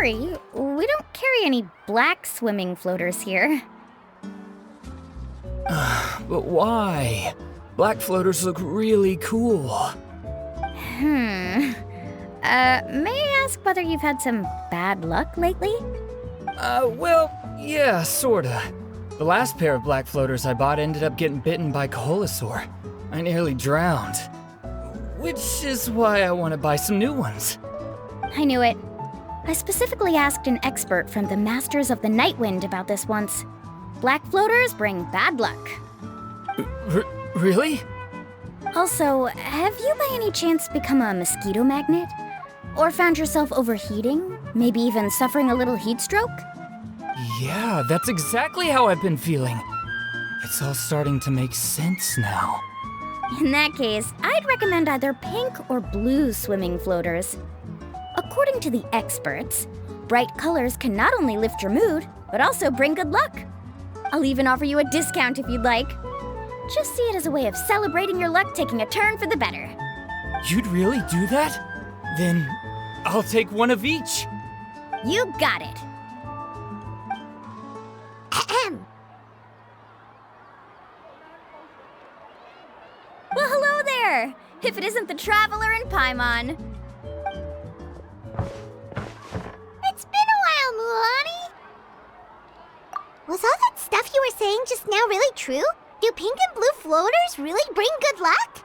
sorry, we don't carry any black swimming floaters here. But why? Black floaters look really cool. May I ask whether you've had some bad luck lately? Well, yeah, sorta. The last pair of black floaters I bought ended up getting bitten by Koholosaur. I nearly drowned. Which is why I want to buy some new ones. I knew it. I specifically asked an expert from the Masters of the Night Wind about this once. Black floaters bring bad luck. Really? Also, have you by any chance become a mosquito magnet? Or found yourself overheating? Maybe even suffering a little heat stroke? Yeah, that's exactly how I've been feeling. It's all starting to make sense now. In that case, I'd recommend either pink or blue swimming floaters. According to the experts, bright colors can not only lift your mood, but also bring good luck. I'll even offer you a discount if you'd like. Just see it as a way of celebrating your luck taking a turn for the better. You'd really do that? Then I'll take one of each. You got it. Well, hello there! If it isn't the Traveler in Paimon. It's been a while, Melanie. Was all that stuff you were saying just now really true? Do pink and blue floaters really bring good luck?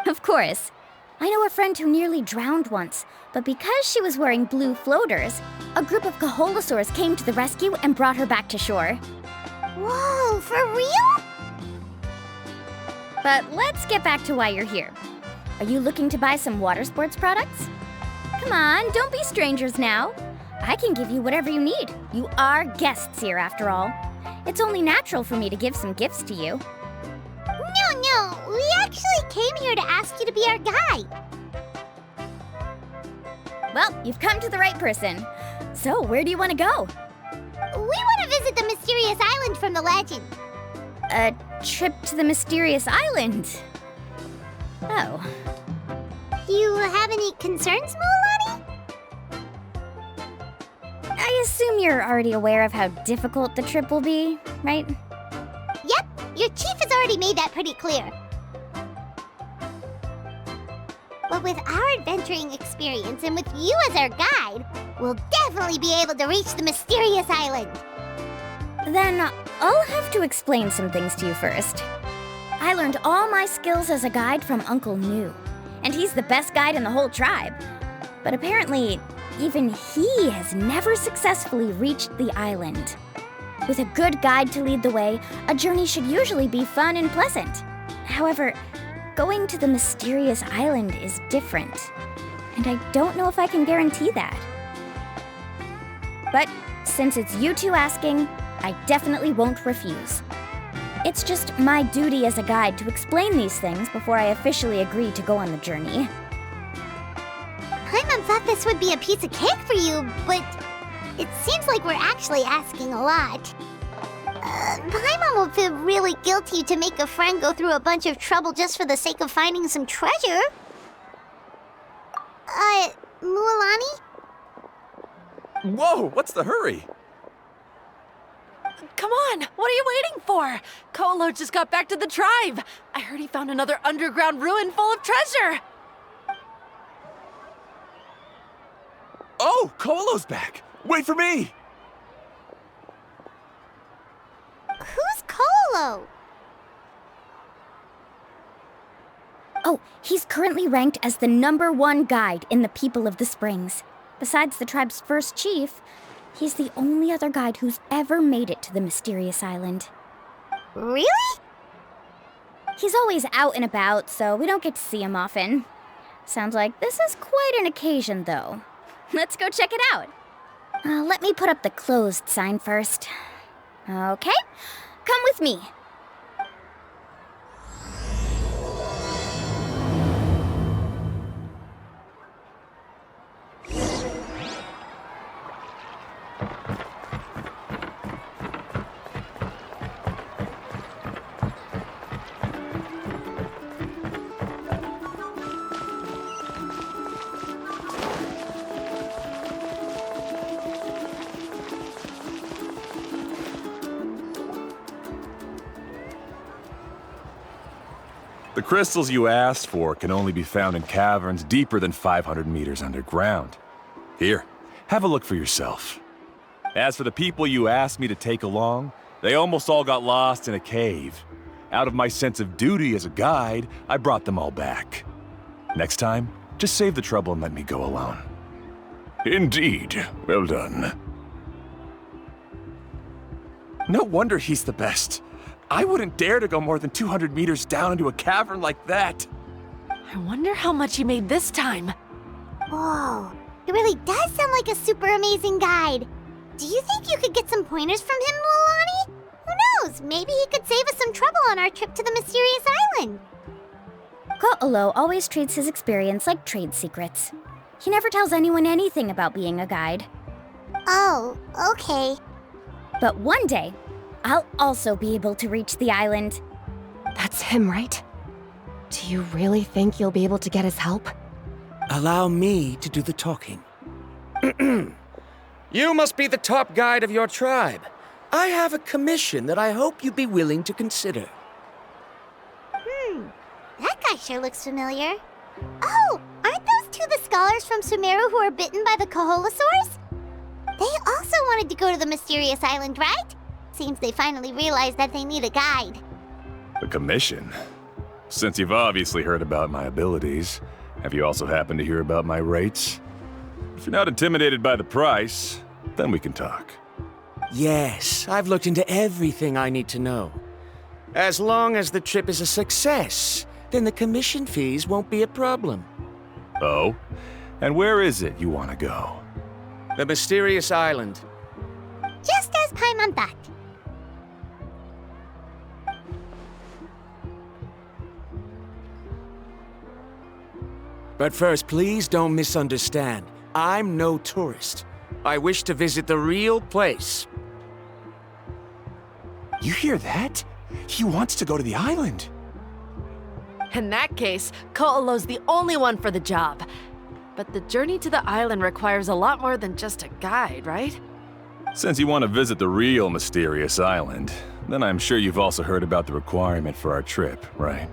Of course. I know a friend who nearly drowned once, but because she was wearing blue floaters, a group of Koholosaurs came to the rescue and brought her back to shore. Whoa, for real? But let's get back to why you're here. Are you looking to buy some water sports products? Come on, don't be strangers now. I can give you whatever you need. You are guests here, after all. It's only natural for me to give some gifts to you. No, we actually came here to ask you to be our guide. Well, you've come to the right person. So, where do you want to go? We want to visit the mysterious island from the legend. A trip to the mysterious island? Oh. Do you have any concerns, Melanie? I assume you're already aware of how difficult the trip will be, right? Yep, your chief has already made that pretty clear. But with our adventuring experience and with you as our guide, we'll definitely be able to reach the mysterious island. Then I'll have to explain some things to you first. I learned all my skills as a guide from Uncle New, and he's the best guide in the whole tribe. But apparently, even he has never successfully reached the island. With a good guide to lead the way, a journey should usually be fun and pleasant. However, going to the mysterious island is different, and I don't know if I can guarantee that. But since it's you two asking, I definitely won't refuse. It's just my duty as a guide to explain these things before I officially agree to go on the journey. Paimon thought this would be a piece of cake for you, but it seems like we're actually asking a lot. Paimon will feel really guilty to make a friend go through a bunch of trouble just for the sake of finding some treasure. Melanie? Whoa, what's the hurry? Come on, what are you waiting for? Kolo just got back to the tribe. I heard he found another underground ruin full of treasure. Oh, Kolo's back. Wait for me. Who's Kolo? Oh, he's currently ranked as the #1 guide in the People of the Springs. Besides the tribe's first chief, he's the only other guide who's ever made it to the mysterious island. Really? He's always out and about, so we don't get to see him often. Sounds like this is quite an occasion, though. Let's go check it out. Let me put up the closed sign first. Okay, come with me. The crystals you asked for can only be found in caverns deeper than 500 meters underground. Here, have a look for yourself. As for the people you asked me to take along, they almost all got lost in a cave. Out of my sense of duty as a guide, I brought them all back. Next time, just save the trouble and let me go alone. Indeed. Well done. No wonder he's the best. I wouldn't dare to go more than 200 meters down into a cavern like that. I wonder how much he made this time. Whoa, it really does sound like a super amazing guide. Do you think you could get some pointers from him, Melanie? Who knows? Maybe he could save us some trouble on our trip to the mysterious island. Ko'olo always treats his experience like trade secrets. He never tells anyone anything about being a guide. Oh, okay. But one day, I'll also be able to reach the island. That's him, right? Do you really think you'll be able to get his help? Allow me to do the talking. You must be the top guide of your tribe. I have a commission that I hope you'd be willing to consider. That guy sure looks familiar. Oh, aren't those two the scholars from Sumeru who were bitten by the Koholosaurs? They also wanted to go to the mysterious island, right? Seems they finally realized that they need a guide. A commission? Since you've obviously heard about my abilities, have you also happened to hear about my rates? If you're not intimidated by the price, then we can talk. Yes, I've looked into everything I need to know. As long as the trip is a success, then the commission fees won't be a problem. Oh? And where is it you want to go? The mysterious island. Just as Paimon thought. But first, please don't misunderstand. I'm no tourist. I wish to visit the real place. You hear that? He wants to go to the island. In that case, Ko'olo's the only one for the job. But the journey to the island requires a lot more than just a guide, right? Since you want to visit the real mysterious island, then I'm sure you've also heard about the requirement for our trip, right?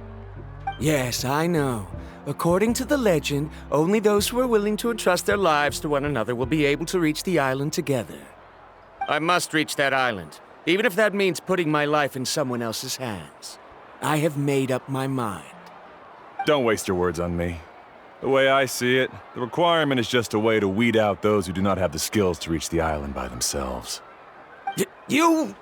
Yes, I know. According to the legend, only those who are willing to entrust their lives to one another will be able to reach the island together. I must reach that island, even if that means putting my life in someone else's hands. I have made up my mind. Don't waste your words on me. The way I see it, the requirement is just a way to weed out those who do not have the skills to reach the island by themselves. You...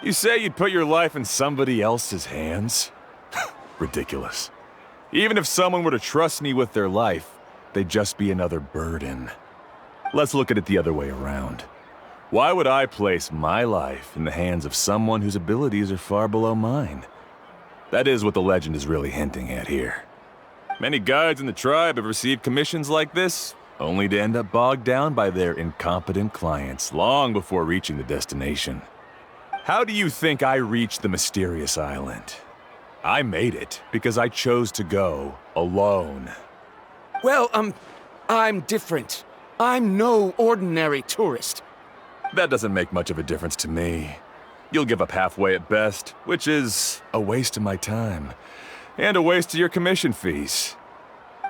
You say you'd put your life in somebody else's hands? Ridiculous. Even if someone were to trust me with their life, they'd just be another burden. Let's look at it the other way around. Why would I place my life in the hands of someone whose abilities are far below mine? That is what the legend is really hinting at here. Many guides in the tribe have received commissions like this, only to end up bogged down by their incompetent clients long before reaching the destination. How do you think I reached the mysterious island? I made it because I chose to go alone. Well, I'm different. I'm no ordinary tourist. That doesn't make much of a difference to me. You'll give up halfway at best, which is a waste of my time. And a waste of your commission fees.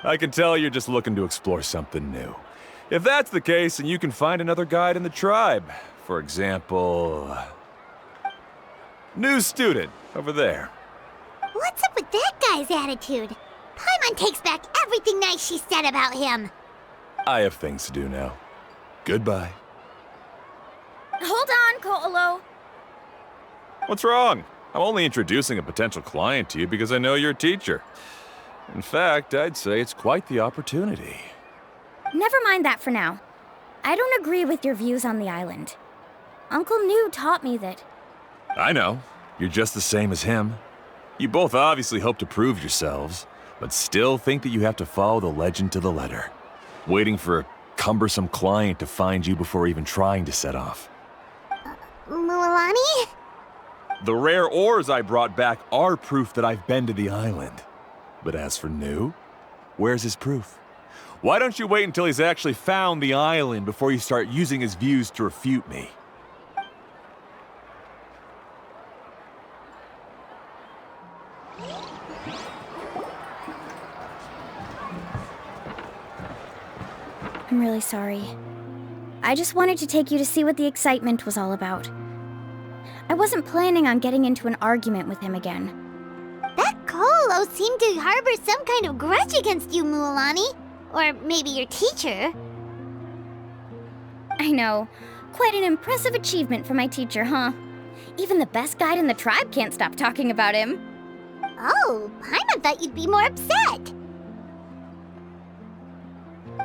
I can tell you're just looking to explore something new. If that's the case, then you can find another guide in the tribe. For example... new student, over there. What's up with that guy's attitude? Paimon takes back everything nice she said about him. I have things to do now. Goodbye. Hold on, Ko'olo. What's wrong? I'm only introducing a potential client to you because I know you're a teacher. In fact, I'd say it's quite the opportunity. Never mind that for now. I don't agree with your views on the island. Uncle New taught me that... I know. You're just the same as him. You both obviously hope to prove yourselves, but still think that you have to follow the legend to the letter, waiting for a cumbersome client to find you before even trying to set off. Melanie? The rare ores I brought back are proof that I've been to the island. But as for New, where's his proof? Why don't you wait until he's actually found the island before you start using his views to refute me? I'm really sorry. I just wanted to take you to see what the excitement was all about. I wasn't planning on getting into an argument with him again. That Colo seemed to harbor some kind of grudge against you, Melanie. Or maybe your teacher. I know. Quite an impressive achievement for my teacher, huh? Even the best guide in the tribe can't stop talking about him. Oh, Paimon thought you'd be more upset.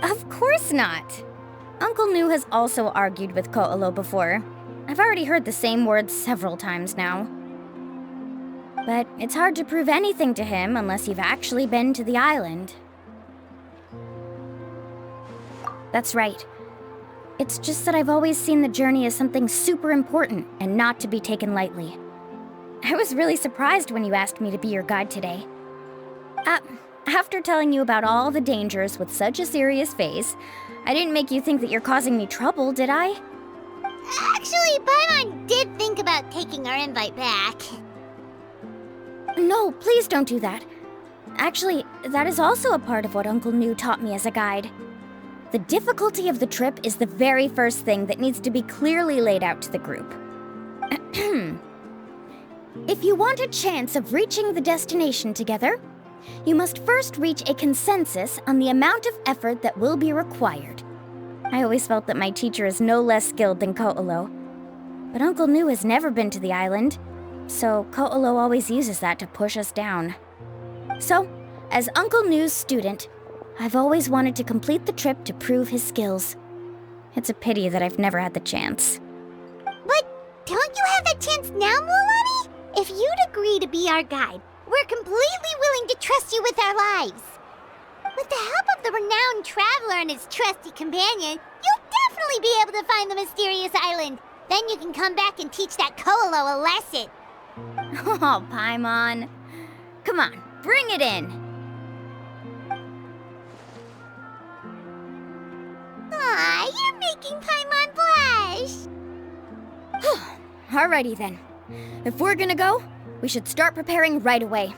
Of course not. Uncle Nu has also argued with Ko'olo before. I've already heard the same words several times now. But it's hard to prove anything to him unless you've actually been to the island. That's right. It's just that I've always seen the journey as something super important and not to be taken lightly. I was really surprised when you asked me to be your guide today. After telling you about all the dangers with such a serious face, I didn't make you think that you're causing me trouble, did I? Actually, Paimon did think about taking our invite back. No, please don't do that. Actually, that is also a part of what Uncle Nu taught me as a guide. The difficulty of the trip is the very first thing that needs to be clearly laid out to the group. If you want a chance of reaching the destination together, you must first reach a consensus on the amount of effort that will be required. I always felt that my teacher is no less skilled than Ko'olo. But Uncle Nu has never been to the island, so Ko'olo always uses that to push us down. So, as Uncle Nu's student, I've always wanted to complete the trip to prove his skills. It's a pity that I've never had the chance. But don't you have that chance now, Melanie? If you'd agree to be our guide, we're completely willing to trust you with our lives. With the help of the renowned traveler and his trusty companion, you'll definitely be able to find the mysterious island. Then you can come back and teach that Ko'olo a lesson. Oh, Paimon. Come on, bring it in. Aw, you're making Paimon blush. Alrighty then. If we're gonna go, we should start preparing right away.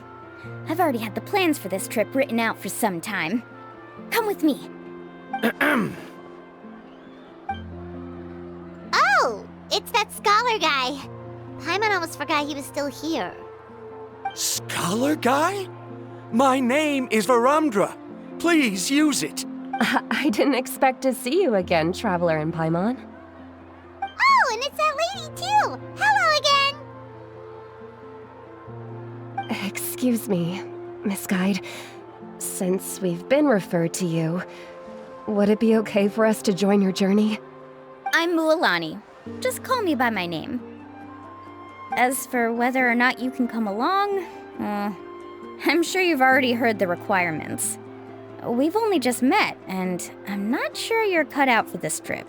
I've already had the plans for this trip written out for some time. Come with me. Oh, it's that scholar guy. Paimon almost forgot he was still here. Scholar guy? My name is Varumdra. Please use it. I didn't expect to see you again, Traveler and Paimon. Oh, and it's that lady too. Hello again. Excuse me, Miss Guide. Since we've been referred to you, would it be okay for us to join your journey? I'm Melanie. Just call me by my name. As for whether or not you can come along, I'm sure you've already heard the requirements. We've only just met, and I'm not sure you're cut out for this trip.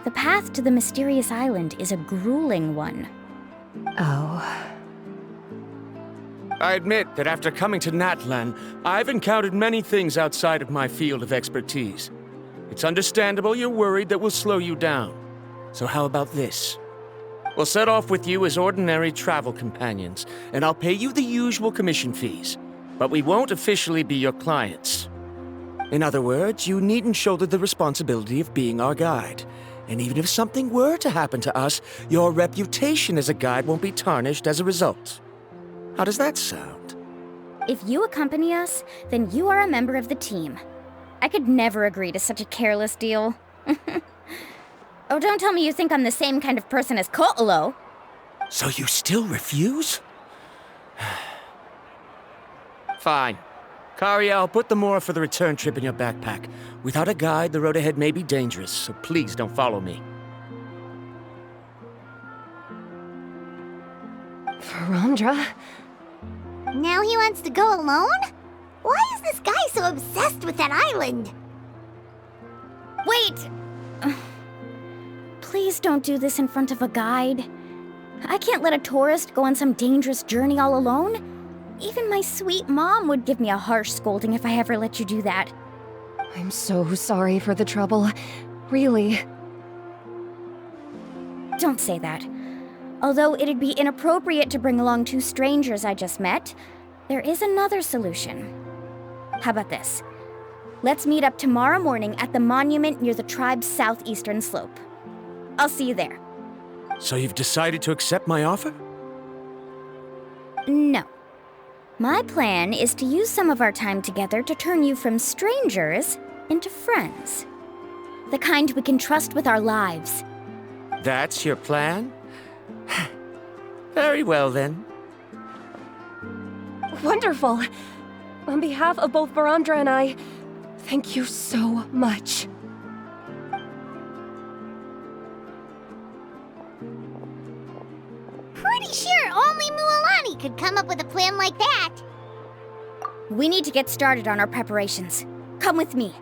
The path to the mysterious island is a grueling one. Oh. I admit that after coming to Natlan, I've encountered many things outside of my field of expertise. It's understandable you're worried that we'll slow you down. So how about this? We'll set off with you as ordinary travel companions, and I'll pay you the usual commission fees. But we won't officially be your clients. In other words, you needn't shoulder the responsibility of being our guide. And even if something were to happen to us, your reputation as a guide won't be tarnished as a result. How does that sound? If you accompany us, then you are a member of the team. I could never agree to such a careless deal. Oh, don't tell me you think I'm the same kind of person as Ko'olo. So you still refuse? Fine. Kariel, put the Mora for the return trip in your backpack. Without a guide, the road ahead may be dangerous, so please don't follow me. Varumdra? Now he wants to go alone? Why is this guy so obsessed with that island? Wait! Please don't do this in front of a guide. I can't let a tourist go on some dangerous journey all alone. Even my sweet mom would give me a harsh scolding if I ever let you do that. I'm so sorry for the trouble. Really. Don't say that. Although it'd be inappropriate to bring along two strangers I just met, there is another solution. How about this? Let's meet up tomorrow morning at the monument near the tribe's southeastern slope. I'll see you there. So you've decided to accept my offer? No. My plan is to use some of our time together to turn you from strangers into friends. The kind we can trust with our lives. That's your plan? Very well, then. Wonderful. On behalf of both Baramdra and I, thank you so much. Pretty sure only Mualani could come up with a plan like that. We need to get started on our preparations. Come with me.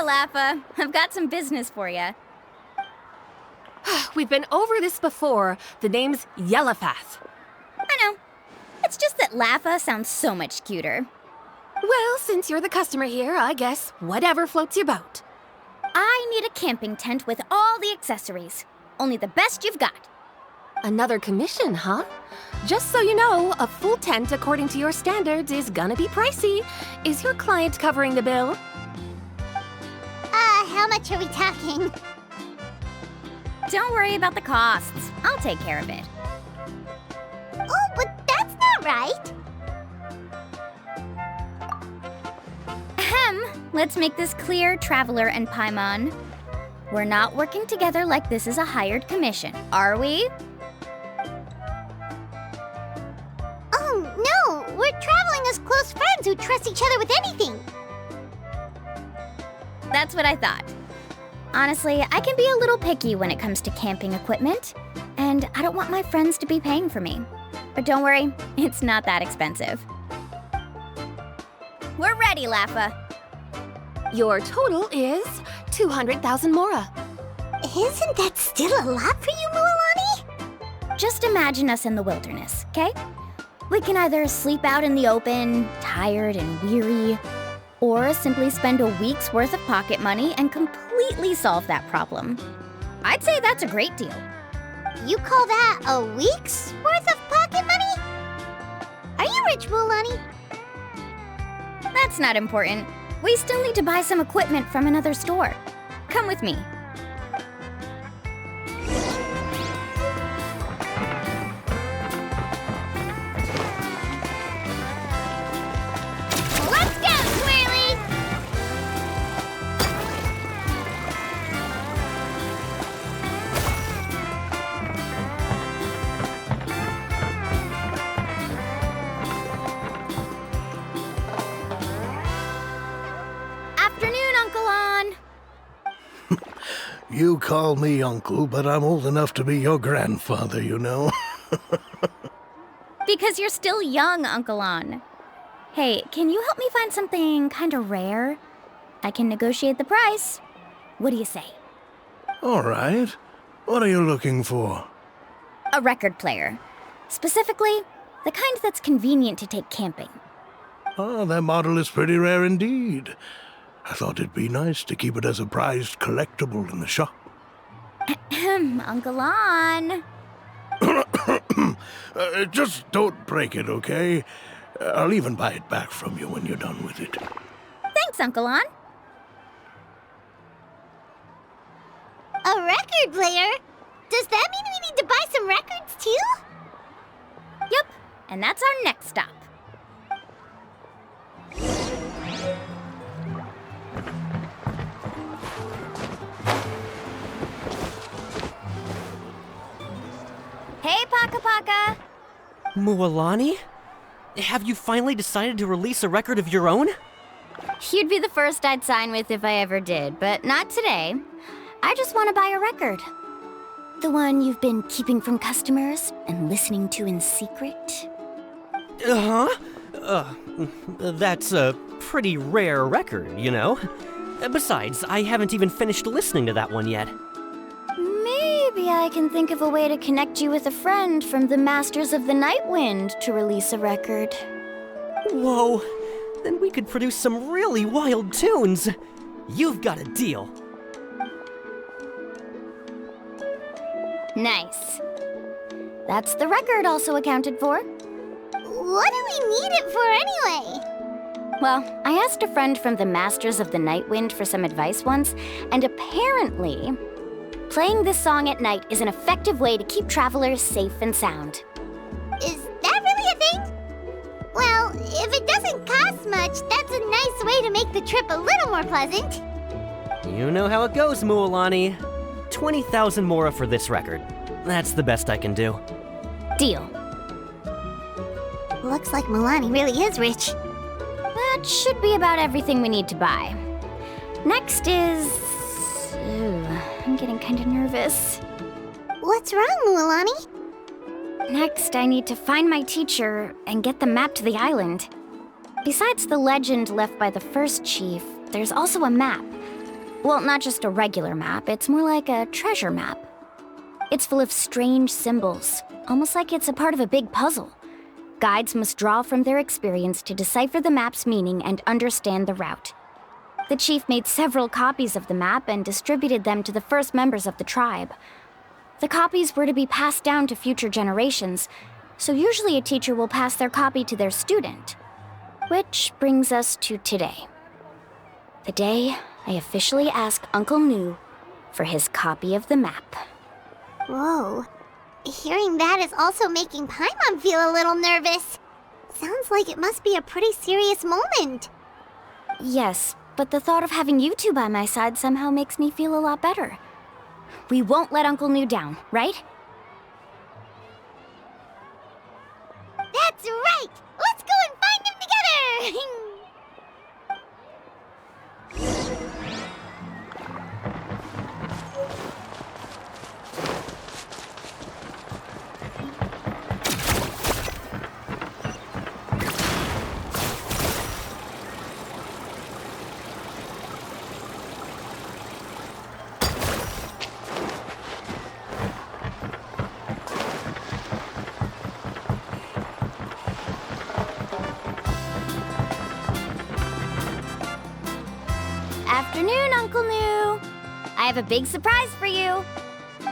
Laffa, I've got some business for you. We've been over this before. The name's Yellowfath. I know. It's just that Laffa sounds so much cuter. Well, since you're the customer here, I guess whatever floats your boat. I need a camping tent with all the accessories. Only the best you've got. Another commission, huh? Just so you know, a full tent according to your standards is gonna be pricey. Is your client covering the bill? How much are we talking? Don't worry about the costs. I'll take care of it. Oh, but that's not right. Ahem. Let's make this clear, Traveler and Paimon. We're not working together like this is a hired commission, are we? Oh, no! We're traveling as close friends who trust each other with anything. That's what I thought. Honestly, I can be a little picky when it comes to camping equipment, and I don't want my friends to be paying for me. But don't worry, it's not that expensive. We're ready, Laffa. Your total is 200,000 mora. Isn't that still a lot for you, Mualani? Just imagine us in the wilderness, okay? We can either sleep out in the open, tired and weary, or simply spend a week's worth of pocket money and completely solve that problem. I'd say that's a great deal. You call that a week's worth of pocket money? Are you rich, Mualani? That's not important. We still need to buy some equipment from another store. Come with me. You call me uncle, but I'm old enough to be your grandfather, you know. Because you're still young, Uncle On. Hey, can you help me find something kind of rare? I can negotiate the price. What do you say? All right. What are you looking for? A record player. Specifically, the kind that's convenient to take camping. Oh, that model is pretty rare indeed. I thought it'd be nice to keep it as a prized collectible in the shop. Uncle On. Just don't break it, okay? I'll even buy it back from you when you're done with it. Thanks, Uncle On. A record player? Does that mean we need to buy some records too? Yep, and that's our next stop. Hey, Paka Paka! Mualani? Have you finally decided to release a record of your own? You'd be the first I'd sign with if I ever did, but not today. I just want to buy a record. The one you've been keeping from customers and listening to in secret. That's a pretty rare record, you know? Besides, I haven't even finished listening to that one yet. Maybe I can think of a way to connect you with a friend from the Masters of the Night Wind to release a record. Whoa, then we could produce some really wild tunes. You've got a deal. Nice. That's the record also accounted for. What do we need it for anyway? Well, I asked a friend from the Masters of the Night Wind for some advice once, and apparently, playing this song at night is an effective way to keep travelers safe and sound. Is that really a thing? Well, if it doesn't cost much, that's a nice way to make the trip a little more pleasant. You know how it goes, Mualani. 20,000 mora for this record. That's the best I can do. Deal. Looks like Melanie really is rich. That should be about everything we need to buy. Next is... Ooh, I'm getting kind of nervous. What's wrong, Melanie? Next, I need to find my teacher and get the map to the island. Besides the legend left by the first chief, there's also a map. Well, not just a regular map, it's more like a treasure map. It's full of strange symbols, almost like it's a part of a big puzzle. Guides must draw from their experience to decipher the map's meaning and understand the route. The chief made several copies of the map and distributed them to the first members of the tribe. The copies were to be passed down to future generations, so usually a teacher will pass their copy to their student. Which brings us to today. The day I officially ask Uncle Nu for his copy of the map. Whoa. Hearing that is also making Paimon feel a little nervous. Sounds like it must be a pretty serious moment. Yes, but the thought of having you two by my side somehow makes me feel a lot better. We won't let Uncle Nu down, right? That's right! Let's go and find him together! Afternoon, Uncle Nu. I have a big surprise for you.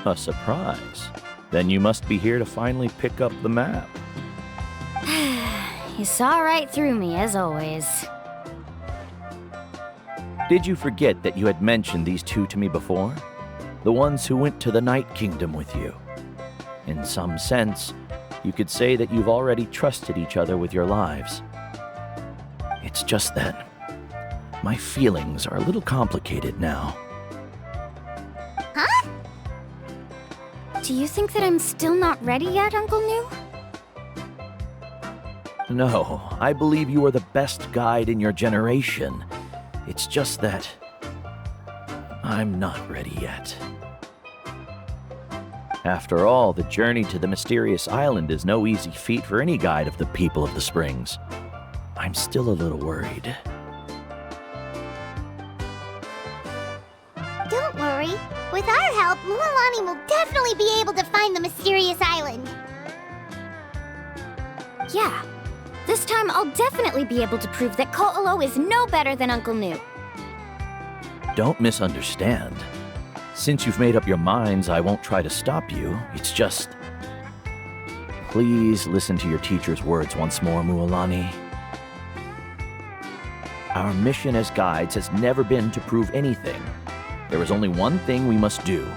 A surprise? Then you must be here to finally pick up the map. You saw right through me, as always. Did you forget that you had mentioned these two to me before? The ones who went to the Night Kingdom with you. In some sense, you could say that you've already trusted each other with your lives. It's just that my feelings are a little complicated now. Huh? Do you think that I'm still not ready yet, Uncle Nu? No, I believe you are the best guide in your generation. It's just that I'm not ready yet. After all, the journey to the mysterious island is no easy feat for any guide of the people of the Springs. I'm still a little worried. Don't worry. With our help, Mualani will definitely be able to find the mysterious island. Yeah. This time I'll definitely be able to prove that Ko'olo is no better than Uncle Nu. Don't misunderstand. Since you've made up your minds, I won't try to stop you. It's just... Please listen to your teacher's words once more, Mualani. Our mission as guides has never been to prove anything. There is only one thing we must do.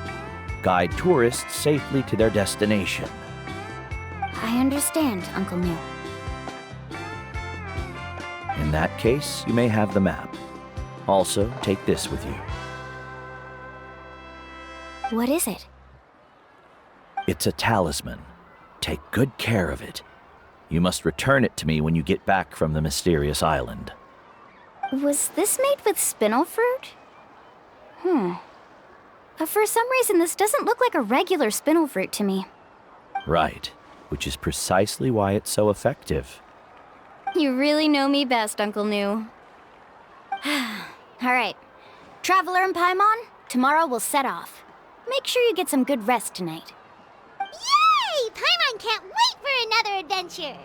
Guide tourists safely to their destination. I understand, Uncle Nu. In that case, you may have the map. Also, take this with you. What is it? It's a talisman. Take good care of it. You must return it to me when you get back from the mysterious island. Was this made with spinel fruit? For some reason, this doesn't look like a regular spinel fruit to me. Right, which is precisely why it's so effective. You really know me best, Uncle Nu. All right, Traveler and Paimon, tomorrow we'll set off. Make sure you get some good rest tonight. Yay! Paimon can't wait for another adventure!